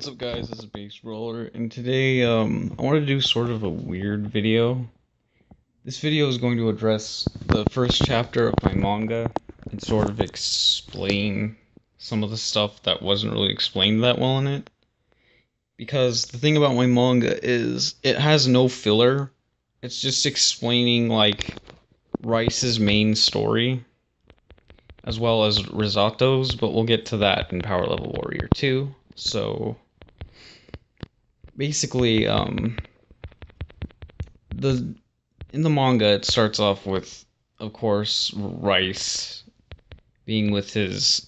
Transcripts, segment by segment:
What's up guys, this is Base Roller, and today I want to do sort of a weird video. This video is going to address the first chapter of my manga and sort of explain some of the stuff that wasn't really explained that well in it. Because the thing about my manga is it has no filler. It's just explaining like Rice's main story as well as Risotto's, but we'll get to that in Power Level Warrior 2. So basically, in the manga, it starts off with, of course, Rice being with his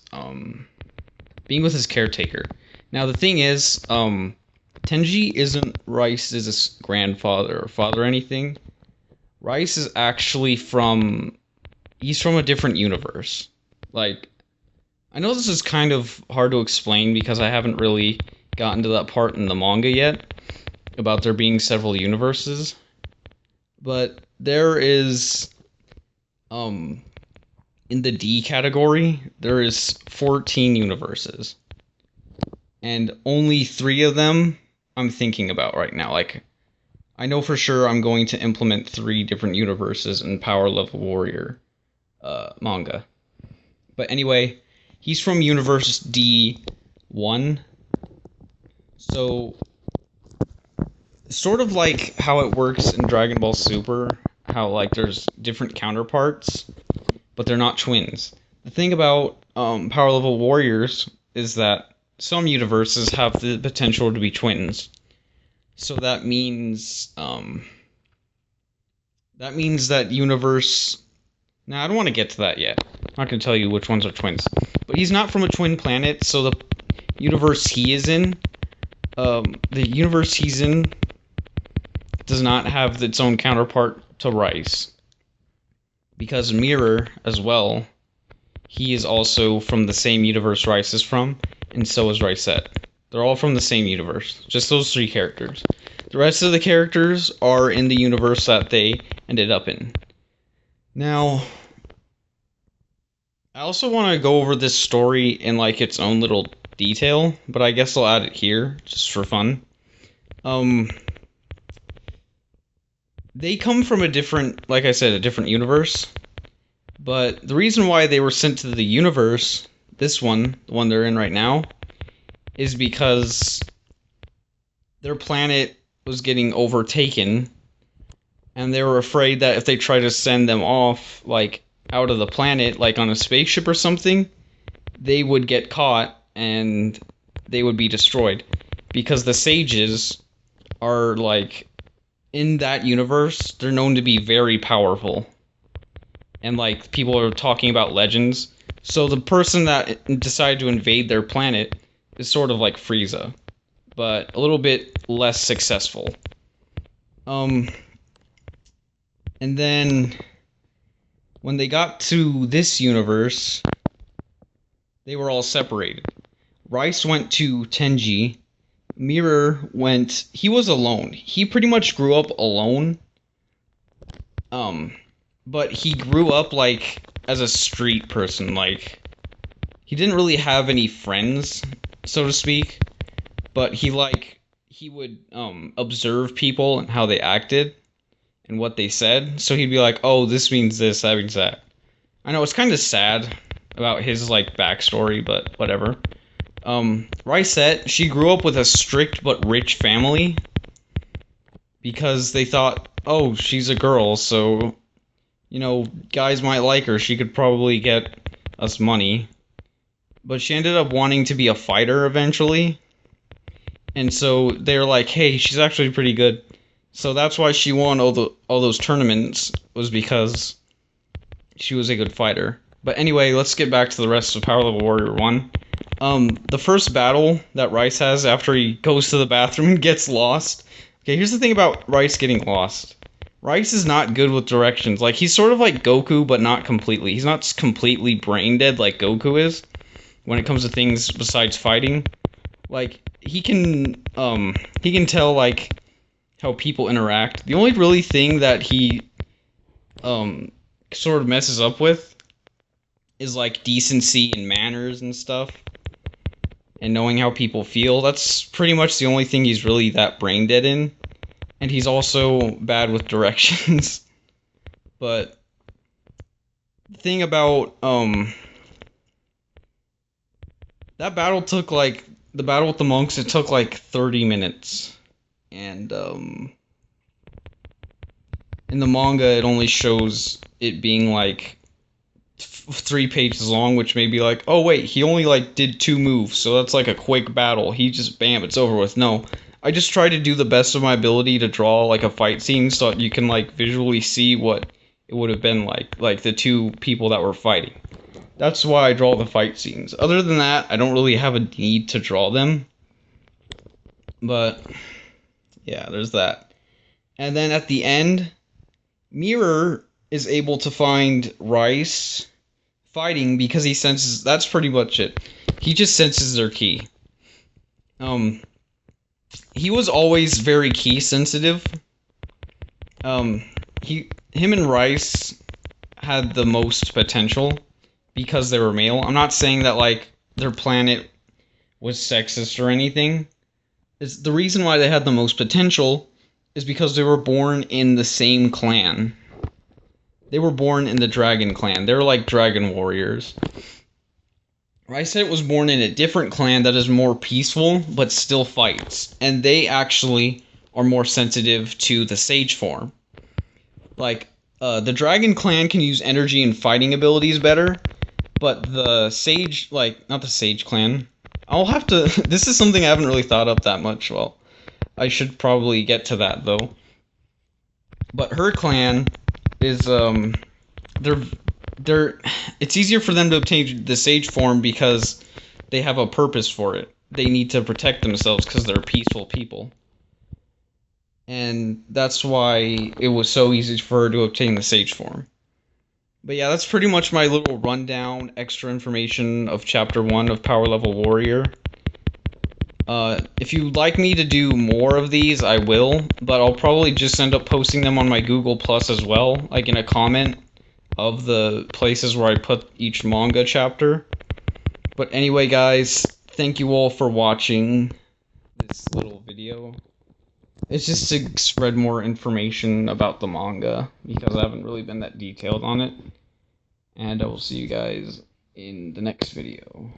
caretaker. Now the thing is, Tenji isn't Rice's grandfather or father or anything. Rice is actually he's from a different universe. Like, I know this is kind of hard to explain because I haven't really gotten to that part in the manga yet, about there being several universes. But there is, in the D category, there is 14 universes. And only 3 of them I'm thinking about right now. Like, I know for sure I'm going to implement 3 different universes in Power Level Warrior manga. But anyway, he's from Universe D1. So, sort of like how it works in Dragon Ball Super, how like there's different counterparts, but they're not twins. The thing about Power Level Warriors is that some universes have the potential to be twins. So that means that universe. Now I don't want to get to that yet. I'm not going to tell you which ones are twins. But he's not from a twin planet, so the universe he is in, does not have its own counterpart to Rice. Because Mirror, as well, he is also from the same universe Rice is from, and so is Ricette. They're all from the same universe. Just those 3 characters. The rest of the characters are in the universe that they ended up in. Now, I also want to go over this story in like its own little detail, but I guess I'll add it here just for fun. They come from a different, like I said, a different universe. But the reason why they were sent to the universe, this one, the one they're in right now, is because their planet was getting overtaken, and they were afraid that if they tried to send them off, like, out of the planet, like on a spaceship or something, they would get caught and they would be destroyed. Because the sages are, like, in that universe, they're known to be very powerful. And, like, people are talking about legends. So the person that decided to invade their planet is sort of like Frieza, but a little bit less successful. And then when they got to this universe, they were all separated. Rice went to Tenji. Mirror he was alone. He pretty much grew up alone. But he grew up like as a street person. Like, he didn't really have any friends, so to speak. But he would observe people and how they acted and what they said. So he'd be like, "Oh, this means this, that means that." I know it's kind of sad about his like backstory, but whatever. Ricette, she grew up with a strict but rich family because they thought, "Oh, she's a girl, so you know, guys might like her. She could probably get us money." But she ended up wanting to be a fighter eventually. And so they're like, "Hey, she's actually pretty good." So that's why she won all those tournaments, was because she was a good fighter. But anyway, let's get back to the rest of Power Level Warrior 1. The first battle that Rice has after he goes to the bathroom and gets lost. Okay, here's the thing about Rice getting lost. Rice is not good with directions. Like, he's sort of like Goku, but not completely. He's not completely brain dead like Goku is when it comes to things besides fighting. Like, he can tell, like, how people interact. The only really thing that he, sort of messes up with is, like, decency and manners and stuff. and knowing how people feel. That's pretty much the only thing he's really that brain dead in. And he's also bad with directions. But the thing about that battle took like the battle with the monks, it took like 30 minutes. And in the manga it only shows it being like 3 pages long, which may be like, oh wait, he only like did 2 moves, so that's like a quick battle. He just bam, it's over with. No, I just try to do the best of my ability to draw like a fight scene so that you can like visually see what it would have been like the 2 people that were fighting. That's why I draw the fight scenes. Other than that, I don't really have a need to draw them. But yeah, there's that. And then at the end, Mirror is able to find Rice fighting because he senses, that's pretty much it. He just senses their ki. He was always very ki sensitive. Him and Rice had the most potential because they were male. I'm not saying that like their planet was sexist or anything. It's the reason why they had the most potential is because they were born in the same clan. They were born in the Dragon Clan. They were like Dragon Warriors. Rice was born in a different clan that is more peaceful, but still fights. And they actually are more sensitive to the Sage form. Like, the Dragon Clan can use energy and fighting abilities better, but the Sage, like, not the Sage Clan. I'll have to, this is something I haven't really thought up that much. Well, I should probably get to that, though. But her clan is, it's easier for them to obtain the Sage form because they have a purpose for it. They need to protect themselves because they're peaceful people. And that's why it was so easy for her to obtain the Sage form. But yeah, that's pretty much my little rundown, extra information of Chapter 1 of Power Level Warrior. If you'd like me to do more of these, I will, but I'll probably just end up posting them on my Google Plus as well, like in a comment of the places where I put each manga chapter. But anyway, guys, thank you all for watching this little video. It's just to spread more information about the manga, because I haven't really been that detailed on it. And I will see you guys in the next video.